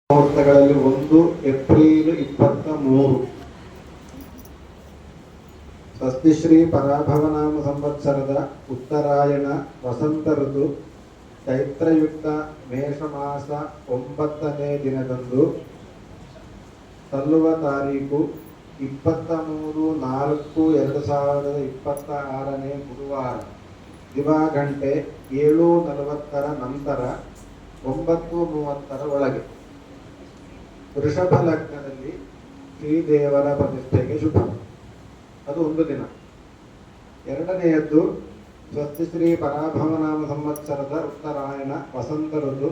ಮುಹೂರ್ತಗಳಲ್ಲಿ ಒಂದು ಏಪ್ರಿಲ್ 23 ಸ್ವಸ್ತಿಶ್ರೀ ಪರಾಭವನಾಮ ಸಂವತ್ಸರದ ಉತ್ತರಾಯಣ ವಸಂತ ಋತು ಚೈತ್ರಯುಕ್ತ ಮೇಷಮಾಸ 9ನೇ ದಿನದಂದು ಸಲ್ಲುವ ತಾರೀಕು 23/4/2026 ಗುರುವಾರ ದಿವಾಗಂಟೆ 7:40 ನಂತರ 9:30 ಒಳಗೆ ವೃಷಭ ಲಗ್ನದಲ್ಲಿ ಶ್ರೀದೇವರ ಪ್ರತಿಷ್ಠೆಗೆ ಶುಭ. ಅದು ಒಂದು ದಿನ. ಎರಡನೆಯದ್ದು ಸ್ವಸ್ತಿಶ್ರೀ ಪರಾಭವನಾಮ ಸಂವತ್ಸರದ ಉತ್ತರಾಯಣ ವಸಂತ ಋತು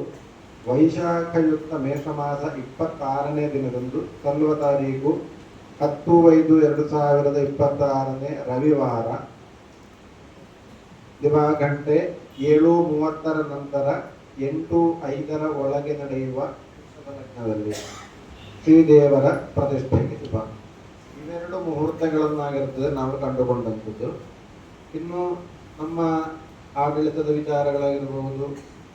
ವೈಶಾಖಯುಕ್ತ ಮೇಷಮಾಸ 26ನೇ ದಿನದಂದು ಸಲ್ಲುವ ತಾರೀಕು 10/5/2026 ರವಿವಾರ ದಿವಾಗಂಟೆ 7:30 ನಂತರ 8:05 ಒಳಗೆ ನಡೆಯುವ ವೃಷಭ ಲಗ್ನದಲ್ಲಿ ಶ್ರೀದೇವರ ಪ್ರತಿಷ್ಠೆಗೆ ಶುಭ. ಇವೆರಡು ಮುಹೂರ್ತಗಳನ್ನಾಗಿರುತ್ತದೆ ನಾವು ಕಂಡುಕೊಂಡಂಥದ್ದು. ಇನ್ನು ನಮ್ಮ ಆಡಳಿತದ ವಿಚಾರಗಳಾಗಿರಬಹುದು,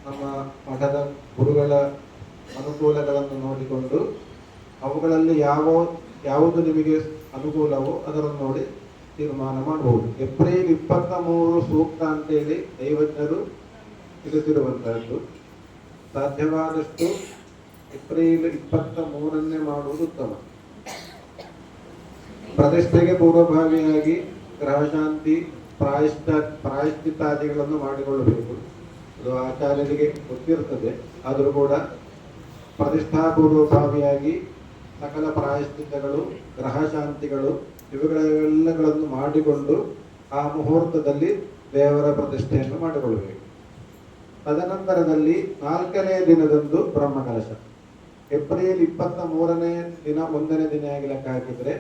ನಮ್ಮ ಮಠದ ಗುರುಗಳ ಅನುಕೂಲಗಳನ್ನು ನೋಡಿಕೊಂಡು ಅವುಗಳಲ್ಲಿ ಯಾವುದು ನಿಮಗೆ ಅನುಕೂಲವೋ ಅದನ್ನು ನೋಡಿ ತೀರ್ಮಾನ ಮಾಡಬಹುದು. ಏಪ್ರಿಲ್ 23 ಸೂಕ್ತ ಅಂತೇಳಿ ದೈವಜ್ಞರು ತಿಳಿಸಿರುವಂತಹದ್ದು. ಸಾಧ್ಯವಾದಷ್ಟು ಏಪ್ರಿಲ್ 23ನೇ ಮಾಡುವುದು ಉತ್ತಮ. ಪ್ರತಿಷ್ಠೆಗೆ ಪೂರ್ವಭಾವಿಯಾಗಿ ಗ್ರಹಶಾಂತಿ ಪ್ರಾಯಶ್ಚಿತ್ತಾದಿಗಳನ್ನು ಮಾಡಿಕೊಳ್ಳಬೇಕು. ಅದು ಆಚಾರ್ಯರಿಗೆ ಗೊತ್ತಿರುತ್ತದೆ. ಆದರೂ ಕೂಡ ಪ್ರತಿಷ್ಠಾ ಪೂರ್ವಭಾವಿಯಾಗಿ ಸಕಲ ಪ್ರಾಯಶ್ಚಿತ್ತಗಳು, ಗ್ರಹಶಾಂತಿಗಳು ಇವುಗಳೆಲ್ಲಗಳನ್ನು ಮಾಡಿಕೊಂಡು ಆ ಮುಹೂರ್ತದಲ್ಲಿ ದೇವರ ಪ್ರತಿಷ್ಠೆಯನ್ನು ಮಾಡಿಕೊಳ್ಳಬೇಕು. ತದನಂತರದಲ್ಲಿ 4ನೇ ದಿನದಂದು ಬ್ರಹ್ಮಕಲಶ. ಏಪ್ರಿಲ್ 23ನೇ ದಿನ 1ನೇ ದಿನ ಆಗಿ ಲೆಕ್ಕ ಹಾಕಿದರೆ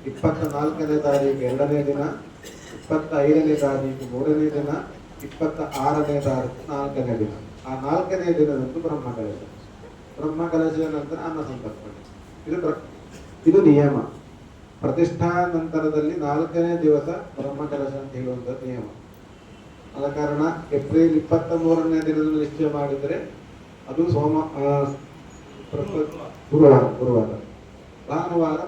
24ನೇ ತಾರೀಕು 2ನೇ ದಿನ, 25ನೇ ತಾರೀಕು 3ನೇ ದಿನ, 26ನೇ ತಾರೀಕು 4ನೇ ದಿನ. ಆ 4ನೇ ದಿನದಂದು ಬ್ರಹ್ಮಕಲಶ. ಬ್ರಹ್ಮಕಲಶದ ನಂತರ ಅನ್ನ ಸಂತರ್ಪಣೆ. ಇದು ನಿಯಮ. ಪ್ರತಿಷ್ಠಾ ನಂತರದಲ್ಲಿ 4ನೇ ದಿವಸ ಬ್ರಹ್ಮಕಲಶ ಅಂತ ಹೇಳುವಂಥದ್ದು ನಿಯಮ. ಆದ ಕಾರಣ ಏಪ್ರಿಲ್ 23ನೇ ದಿನದಲ್ಲಿ ನಿಶ್ಚಯ ಮಾಡಿದರೆ ಅದು ಗುರುವಾರ ಭಾನುವಾರ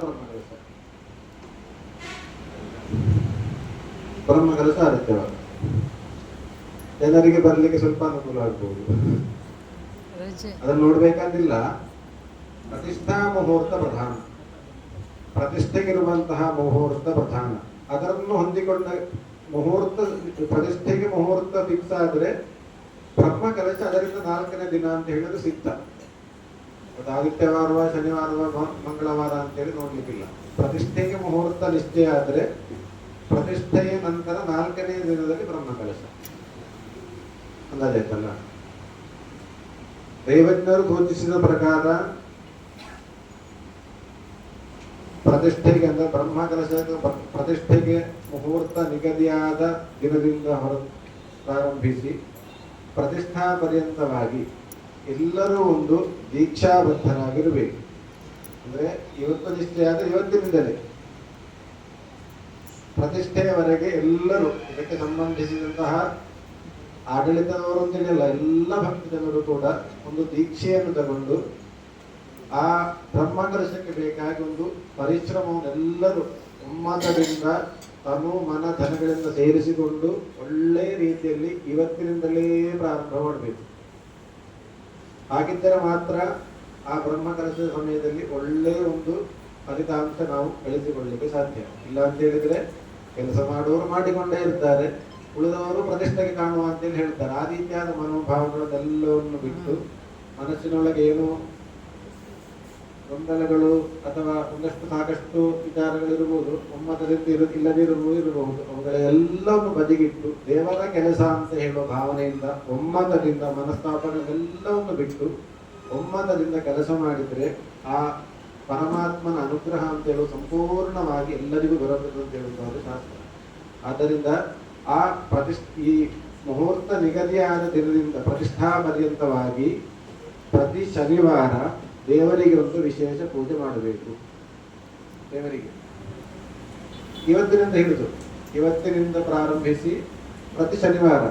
ಬ್ರಹ್ಮಕಲಶ ಆದಿತ್ಯವಾರ. ಜನರಿಗೆ ಬರಲಿಕ್ಕೆ ಸ್ವಲ್ಪ ಅನುಕೂಲ ಆಗ್ಬಹುದು. ಅದನ್ನು ನೋಡ್ಬೇಕಂತಿಲ್ಲ. ಪ್ರತಿಷ್ಠಾ ಮುಹೂರ್ತ ಪ್ರಧಾನ, ಪ್ರತಿಷ್ಠೆಗಿರುವಂತಹ ಮುಹೂರ್ತ ಪ್ರಧಾನ. ಅದನ್ನು ಹೊಂದಿಕೊಂಡ ಮುಹೂರ್ತ, ಪ್ರತಿಷ್ಠೆಗೆ ಮುಹೂರ್ತ ಫಿಕ್ಸ್ ಆದ್ರೆ ಬ್ರಹ್ಮಕಲಶ ಅದರಿಂದ 4ನೇ ದಿನ ಅಂತ ಹೇಳಿದ್ರೆ ಸಿದ್ಧ. ಅದು ಆದಿತ್ಯವಾರವ, ಶನಿವಾರವ, ಮಂಗಳವಾರ ಅಂತೇಳಿ ನೋಡ್ಲಿಕ್ಕಿಲ್ಲ. ಪ್ರತಿಷ್ಠೆಗೆ ಮುಹೂರ್ತ ನಿಶ್ಚಯ ಆದ್ರೆ ಪ್ರತಿಷ್ಠೆಯ ನಂತರ 4ನೇ ದಿನದಲ್ಲಿ ಬ್ರಹ್ಮಕಲಶ ಅಂದಾಜಾಯ್ತಲ್ಲ. ದೈವಜ್ಞರು ಸೂಚಿಸಿದ ಪ್ರಕಾರ ಪ್ರತಿಷ್ಠೆಗೆ ಅಂದ್ರೆ ಬ್ರಹ್ಮಕಲಶ ಪ್ರತಿಷ್ಠೆಗೆ ಮುಹೂರ್ತ ನಿಗದಿಯಾದ ದಿನದಿಂದ ಪ್ರಾರಂಭಿಸಿ ಪ್ರತಿಷ್ಠಾ ಪರ್ಯಂತವಾಗಿ ಎಲ್ಲರೂ ಒಂದು ದೀಕ್ಷಾಬದ್ಧರಾಗಿರಬೇಕು. ಅಂದ್ರೆ ಇವತ್ತು ನಿಷ್ಠೆ ಆದ್ರೆ ಇವತ್ತಿನಿಂದಲೇ ಪ್ರತಿಷ್ಠೆಯವರೆಗೆ ಎಲ್ಲರೂ ಇದಕ್ಕೆ ಸಂಬಂಧಿಸಿದಂತಹ ಆಡಳಿತದವರು ಅಂತೇಳಿಲ್ಲ, ಎಲ್ಲ ಭಕ್ತ ಜನರು ಕೂಡ ಒಂದು ದೀಕ್ಷೆಯನ್ನು ತಗೊಂಡು ಆ ಬ್ರಹ್ಮಕಲಶಕ್ಕೆ ಬೇಕಾಗಿ ಒಂದು ಪರಿಶ್ರಮವನ್ನು ಎಲ್ಲರೂ ಒಮ್ಮತದಿಂದ ತನು ಮನ ಧನಗಳಿಂದ ಸೇರಿಸಿಕೊಂಡು ಒಳ್ಳೆ ರೀತಿಯಲ್ಲಿ ಇವತ್ತಿನಿಂದಲೇ ಪ್ರಾರಂಭ ಮಾಡಬೇಕು. ಹಾಗಿದ್ದರೆ ಮಾತ್ರ ಆ ಬ್ರಹ್ಮಕಲಶದ ಸಮಯದಲ್ಲಿ ಒಳ್ಳೆಯ ಒಂದು ಫಲಿತಾಂಶ ನಾವು ಗಳಿಸಿಕೊಳ್ಳಲಿಕ್ಕೆ ಸಾಧ್ಯ. ಇಲ್ಲ ಅಂತ ಹೇಳಿದ್ರೆ ಕೆಲಸ ಮಾಡುವವರು ಮಾಡಿಕೊಂಡೇ ಇರ್ತಾರೆ, ಉಳಿದವರು ಪ್ರತಿಷ್ಠೆಗೆ ಕಾಣುವ ಅಂತೇಳಿ ಹೇಳ್ತಾರೆ. ಆ ರೀತಿಯಾದ ಮನೋಭಾವಗಳನ್ನೆಲ್ಲವನ್ನು ಬಿಟ್ಟು ಮನಸ್ಸಿನೊಳಗೆ ಏನು ಗೊಂದಲಗಳು ಅಥವಾ ಸಾಕಷ್ಟು ವಿಚಾರಗಳಿರಬಹುದು, ಒಮ್ಮತದಿಂದ ಇಲ್ಲದಿರಬಹುದು, ಅವುಗಳೆಲ್ಲವನ್ನು ಬದಿಗಿಟ್ಟು ದೇವರ ಕೆಲಸ ಅಂತ ಹೇಳುವ ಭಾವನೆಯಿಂದ ಒಮ್ಮತದಿಂದ ಮನಸ್ತಾಪನೆಲ್ಲವನ್ನು ಬಿಟ್ಟು ಒಮ್ಮತದಿಂದ ಕೆಲಸ ಮಾಡಿದರೆ ಆ ಪರಮಾತ್ಮನ ಅನುಗ್ರಹ ಅಂತ ಹೇಳುವ ಸಂಪೂರ್ಣವಾಗಿ ಎಲ್ಲರಿಗೂ ಬರುತ್ತದೆ ಅಂತ ಹೇಳುವುದು ಶಾಸ್ತ್ರ. ಆದ್ದರಿಂದ ಈ ಮುಹೂರ್ತ ನಿಗದಿಯಾದ ದಿನದಿಂದ ಪ್ರತಿಷ್ಠಾ ಪರ್ಯಂತವಾಗಿ ಪ್ರತಿ ಶನಿವಾರ ದೇವರಿಗೆ ಒಂದು ವಿಶೇಷ ಪೂಜೆ ಮಾಡಬೇಕು. ದೇವರಿಗೆ ಇವತ್ತಿನಿಂದ ಪ್ರಾರಂಭಿಸಿ ಪ್ರತಿ ಶನಿವಾರ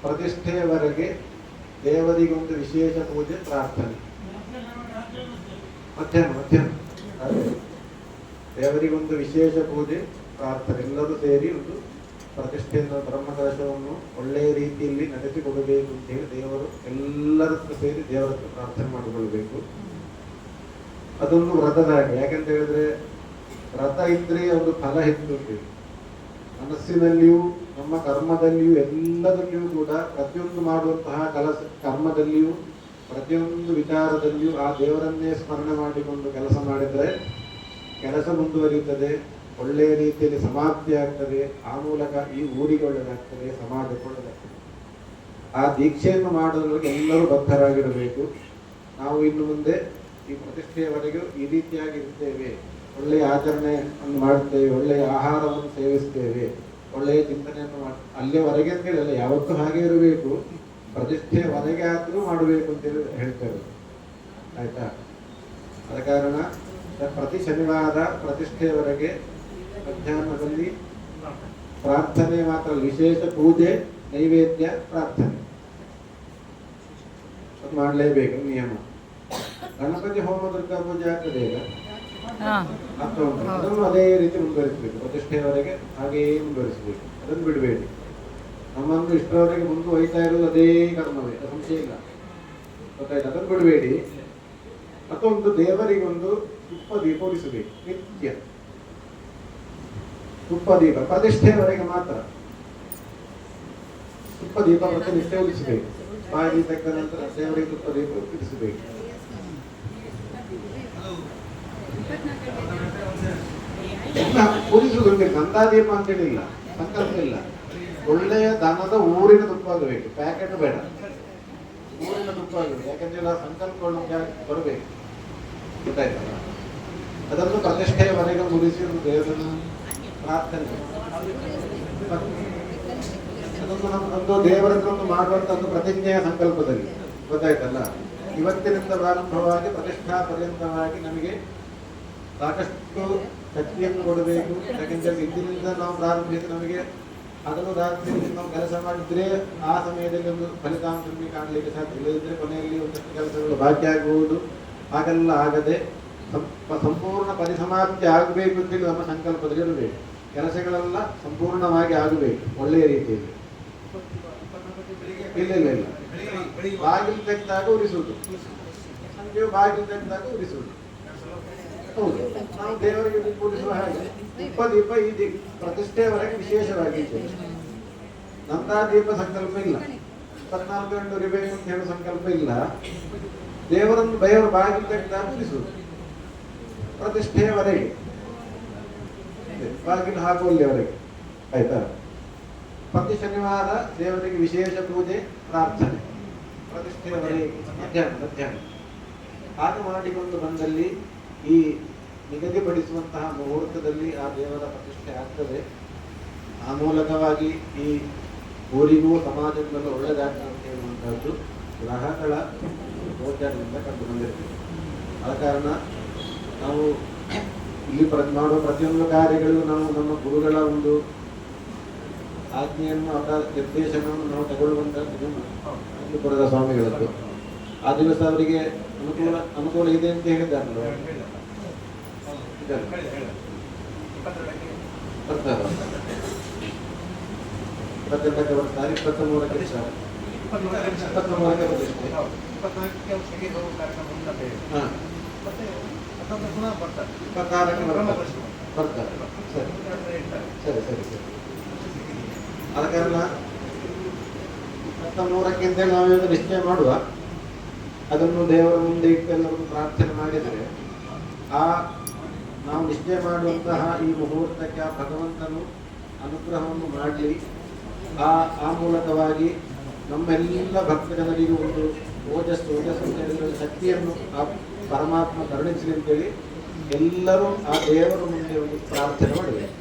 ಪ್ರತಿಷ್ಠೆಯವರೆಗೆ ದೇವರಿಗೊಂದು ವಿಶೇಷ ಪೂಜೆ ಪ್ರಾರ್ಥನೆ. ಮಧ್ಯಾಹ್ನ ಅದೇ ದೇವರಿಗೊಂದು ವಿಶೇಷ ಪೂಜೆ ಪ್ರಾರ್ಥನೆ. ಎಲ್ಲರೂ ಸೇರಿ ಒಂದು ಪ್ರತಿಷ್ಠೆಯಿಂದ ಬ್ರಹ್ಮಕಲಶವನ್ನು ಒಳ್ಳೆಯ ರೀತಿಯಲ್ಲಿ ನಡೆಸಿಕೊಡಬೇಕು ಅಂತ ಹೇಳಿ ದೇವರು ಎಲ್ಲರ ಹತ್ರ ಸೇರಿ ದೇವರ ಹತ್ರ ಪ್ರಾರ್ಥನೆ ಮಾಡಿಕೊಳ್ಬೇಕು. ಅದೊಂದು ವ್ರತದ ಹಾಗೆ. ಯಾಕಂತ ಹೇಳಿದ್ರೆ ವ್ರತ ಇದ್ರೆ ಒಂದು ಫಲ ಹೆಚ್ಚು. ಮನಸ್ಸಿನಲ್ಲಿಯೂ ನಮ್ಮ ಕರ್ಮದಲ್ಲಿಯೂ ಎಲ್ಲದಲ್ಲಿಯೂ ಕೂಡ ಪ್ರತಿಯೊಂದು ಮಾಡುವಂತಹ ಕರ್ಮದಲ್ಲಿಯೂ ಪ್ರತಿಯೊಂದು ವಿಚಾರದಲ್ಲಿಯೂ ಆ ದೇವರನ್ನೇ ಸ್ಮರಣೆ ಮಾಡಿಕೊಂಡು ಕೆಲಸ ಮಾಡಿದರೆ ಕೆಲಸ ಮುಂದುವರಿಯುತ್ತದೆ, ಒಳ್ಳೆಯ ರೀತಿಯಲ್ಲಿ ಸಮಾಪ್ತಿ ಆಗ್ತದೆ. ಆ ಮೂಲಕ ಈ ಊರಿಗೆ ಒಳ್ಳೆಯದಾಗ್ತದೆ, ಸಮಾಜಕ್ಕೆ ಒಳ್ಳೆಯದಾಗ್ತದೆ. ಆ ದೀಕ್ಷೆಯನ್ನು ಮಾಡೋದ್ರಿಗೆ ಎಲ್ಲರೂ ಬದ್ಧರಾಗಿರಬೇಕು. ನಾವು ಇನ್ನು ಮುಂದೆ ಈ ಪ್ರತಿಷ್ಠೆಯವರೆಗೂ ಈ ರೀತಿಯಾಗಿ ಇರ್ತೇವೆ, ಒಳ್ಳೆಯ ಆಚರಣೆಯನ್ನು ಮಾಡುತ್ತೇವೆ, ಒಳ್ಳೆಯ ಆಹಾರವನ್ನು ಸೇವಿಸ್ತೇವೆ, ಒಳ್ಳೆಯ ಚಿಂತನೆಯನ್ನು ಅಲ್ಲಿಯವರೆಗೆ ಅಂತ ಹೇಳಿ ಅಲ್ಲ, ಯಾವತ್ತೂ ಹಾಗೆ ಇರಬೇಕು. ಪ್ರತಿಷ್ಠೆಯವರೆಗೆ ಆದರೂ ಮಾಡಬೇಕು ಅಂತೇಳಿ ಹೇಳ್ತೇವೆ. ಆಯ್ತಾ? ಆದ ಕಾರಣ ಪ್ರತಿ ಶನಿವಾರ ಪ್ರತಿಷ್ಠೆಯವರೆಗೆ ಮಧ್ಯಾಹ್ನದಲ್ಲಿ ಪ್ರಾರ್ಥನೆ ಮಾತ್ರ, ವಿಶೇಷ ಪೂಜೆ, ನೈವೇದ್ಯ, ಪ್ರಾರ್ಥನೆ ಅದು ಮಾಡಲೇಬೇಕು, ನಿಯಮ. ಗಣಪತಿ ಹೋಮ, ದುರ್ಗಾ ಪೂಜೆ ಆಗ್ತದೆ ಈಗ, ಅದನ್ನು ಅದೇ ರೀತಿ ಮುಂದುವರಿಸಬೇಕು. ಪ್ರತಿಷ್ಠೆಯವರೆಗೆ ಹಾಗೆಯೇ ಮುಂದುವರಿಸಬೇಕು, ಅದನ್ನು ಬಿಡಬೇಡಿ. ನಮ್ಮನ್ನು ಇಷ್ಟರವರೆಗೆ ಮುಂದುವರಿತಾ ಇರೋದು ಅದೇ ಕರ್ಮವೇ, ಸಂಶಯ ಇಲ್ಲ. ಗೊತ್ತಾಯ್ತು? ಅದನ್ನು ಬಿಡಬೇಡಿ. ಮತ್ತೊಂದು, ದೇವರಿಗೊಂದು ತುಪ್ಪ ದೀಪ ಉಳಿಸಬೇಕು ನಿತ್ಯ. ತುಪ್ಪ ದೀಪ ಪ್ರತಿಷ್ಠೆಯವರೆಗೆ ಮಾತ್ರ ತುಪ್ಪ ದೀಪ ಪ್ರತಿನಿತ್ಯ ಉಳಿಸಬೇಕು. ಬಾಯಿ ತೆಗೆದ ನಂತರ ದೇವರಿಗೆ ತುಪ್ಪ ದೀಪ ಉಳಿಸಬೇಕು. ಉಳಿಸುವುದಿಲ್ಲ, ನಂದಾದೀಪ ಅಂತೇಳಿ ಇಲ್ಲ, ಸಂಕಲ್ಪ ಇಲ್ಲ. ಒಳ್ಳೆಯ ದನದ ಊರಿನ ತುಪ್ಪ ಆಗಬೇಕು, ಪ್ಯಾಕೆಟ್ ಬೇಡ, ಊರಿನ ತುಪ್ಪ ಆಗಬೇಕು. ಯಾಕಂದ್ರೆ ಸಂಕಲ್ಪಗಳು ಬರಬೇಕು. ಗೊತ್ತಾಯ್ತಲ್ಲ? ಅದನ್ನು ಪ್ರತಿಷ್ಠೆಯವರೆಗೆ ಮುಗಿಸಿ ಒಂದು ದೇವರನ್ನು ಪ್ರಾರ್ಥನೆ, ಅದೊಂದು ದೇವರ ಹತ್ರ ಒಂದು ಮಾಡುವಂತ ಒಂದು ಪ್ರತಿಜ್ಞೆಯ ಸಂಕಲ್ಪದಲ್ಲಿ. ಗೊತ್ತಾಯ್ತಲ್ಲ? ಇವತ್ತಿನಿಂದ ಪ್ರಾರಂಭವಾಗಿ ಪ್ರತಿಷ್ಠಾ ಪರ್ಯಂತವಾಗಿ ನಮಗೆ ಸಾಕಷ್ಟು ಶಕ್ತಿಯನ್ನು ಕೊಡಬೇಕು. ಯಾಕೆಂದ್ರೆ ಇಂದಿನಿಂದ ನಾವು ಪ್ರಾರಂಭಿಸಿ ನಮಗೆ ಹಗಲು ರಾತ್ರಿ ನಾವು ಕೆಲಸ ಮಾಡಿದ್ರೆ ಆ ಸಮಯದಲ್ಲಿ ಒಂದು ಫಲಿತಾಂಶ ಕಾಣಲಿಕ್ಕೆ ಸಾಧ್ಯ. ಇಲ್ಲದಿದ್ದರೆ ಕೊನೆಯಲ್ಲಿ ಒಂದಷ್ಟು ಕೆಲಸಗಳು ಬಾಕಿ ಆಗುವುದು. ಹಾಗೆಲ್ಲ ಆಗದೆ ಸಂಪೂರ್ಣ ಪರಿಸಮಾಪ್ತಿ ಆಗಬೇಕು ಅಂತೇಳಿ ನಮ್ಮ ಸಂಕಲ್ಪದಲ್ಲಿ ಇರಬೇಕು. ಕೆಲಸಗಳೆಲ್ಲ ಸಂಪೂರ್ಣವಾಗಿ ಆಗಬೇಕು ಒಳ್ಳೆಯ ರೀತಿಯಲ್ಲಿ. ಇಲ್ಲ ಬಾಗಿಲು ತೆಗೆದಾಗ ಉರಿಸುವುದು, ಸಂಜೆಯು ಬಾಗಿಲು ತೆಗೆದಾಗ ಉರಿಸುವುದು. ಹೌದು, ನಾವು ದೇವರಿಗೆ ಪೂಜಿಸುವ ಹಾಗೆ ತುಪ್ಪ ದೀಪ ಈ ಪ್ರತಿಷ್ಠೆಯವರೆಗೆ ವಿಶೇಷವಾಗಿತ್ತು. ನಂದಾದೀಪ ಸಂಕಲ್ಪ ಇಲ್ಲ, 14 ಗಂಟೆ ಉರಿಬೇಕು ಅಂತ ಹೇಳೋ ಸಂಕಲ್ಪ ಇಲ್ಲ. ದೇವರನ್ನು ದೇವರ ಬಾಗಿಲು ತೆಗೆದಾಗ ಉರಿಸುವುದು ಪ್ರತಿಷ್ಠೆಯವರೆಗೆ, ಬಾಗಿಲು ಹಾಕುವಲ್ಲಿವರೆಗೆ. ಆಯ್ತಾ? ಪ್ರತಿ ಶನಿವಾರ ದೇವರಿಗೆ ವಿಶೇಷ ಪೂಜೆ, ಪ್ರಾರ್ಥನೆ, ಪ್ರತಿಷ್ಠೆಯವರೆಗೆ ಮಧ್ಯಾಹ್ನ ಹಾಗೆ ಮಾಡಿಕೊಂಡು ಬಂದಲ್ಲಿ ಈ ನಿಗದಿಪಡಿಸುವಂತಹ ಮುಹೂರ್ತದಲ್ಲಿ ಆ ದೇವರ ಪ್ರತಿಷ್ಠೆ ಆಗ್ತದೆ. ಆ ಮೂಲಕವಾಗಿ ಈ ಊರಿಗೂ ಸಮಾಜದಲ್ಲೂ ಒಳ್ಳೆಯದಾಗ್ತದೆ ಅಂತ ಹೇಳುವಂತಹದ್ದು ಗ್ರಹಗಳ ಗೋಚರದಿಂದ ಕಂಡು ಬಂದಿರ್ತದೆ. ಆದ ಕಾರಣ ನಾವು ಇಲ್ಲಿ ಮಾಡುವ ಪ್ರತಿಯೊಂದು ಕಾರ್ಯಗಳು ನಾವು ನಮ್ಮ ಗುರುಗಳ ಒಂದು ಆಜ್ಞೆಯನ್ನು, ಅವರ ನಿರ್ದೇಶನವನ್ನು ನಾವು ತಗೊಳ್ಳುವಂತಹದ್ದು ಪುರದ ಸ್ವಾಮಿಗಳದ್ದು. ಆ ದಿವಸ ಅವರಿಗೆ ಅನುಕೂಲ ಇದೆ ಅಂತ ಹೇಳಿದ್ದಾರಲ್ಲ, ಬರ್ತಾರೆ 22ಕ್ಕೆ ಬರ್ತಾರೆ, 23ಕ್ಕೆ ಬರ್ತಾರೆ, 23ಕ್ಕೆ ಬರ್ತಾರೆ. ಸರಿ. ಆದ ಕಾರಣ 23ಕ್ಕೆ ಅಂತೇಳಿ ನಾವೇನು ನಿಶ್ಚಯ ಮಾಡುವ, ಅದನ್ನು ದೇವರ ಮುಂದೆ ಇಟ್ಟೆಲ್ಲರೂ ಪ್ರಾರ್ಥನೆ ಮಾಡಿದರೆ ಆ ನಾವು ನಿಶ್ಚಯ ಮಾಡುವಂತಹ ಈ ಮುಹೂರ್ತಕ್ಕೆ ಆ ಭಗವಂತನು ಅನುಗ್ರಹವನ್ನು ಮಾಡಲಿ. ಆ ಮೂಲಕವಾಗಿ ನಮ್ಮೆಲ್ಲ ಭಕ್ತಜನರಿಗೂ ಒಂದು ಓಜಸ್ಸು ಶಕ್ತಿಯನ್ನು ಆ ಪರಮಾತ್ಮ ಕರುಣಿಸಲಿ ಅಂತೇಳಿ ಎಲ್ಲರೂ ಆ ದೇವರ ಮುಂದೆ ಒಂದು ಪ್ರಾರ್ಥನೆ ಮಾಡಬೇಕು.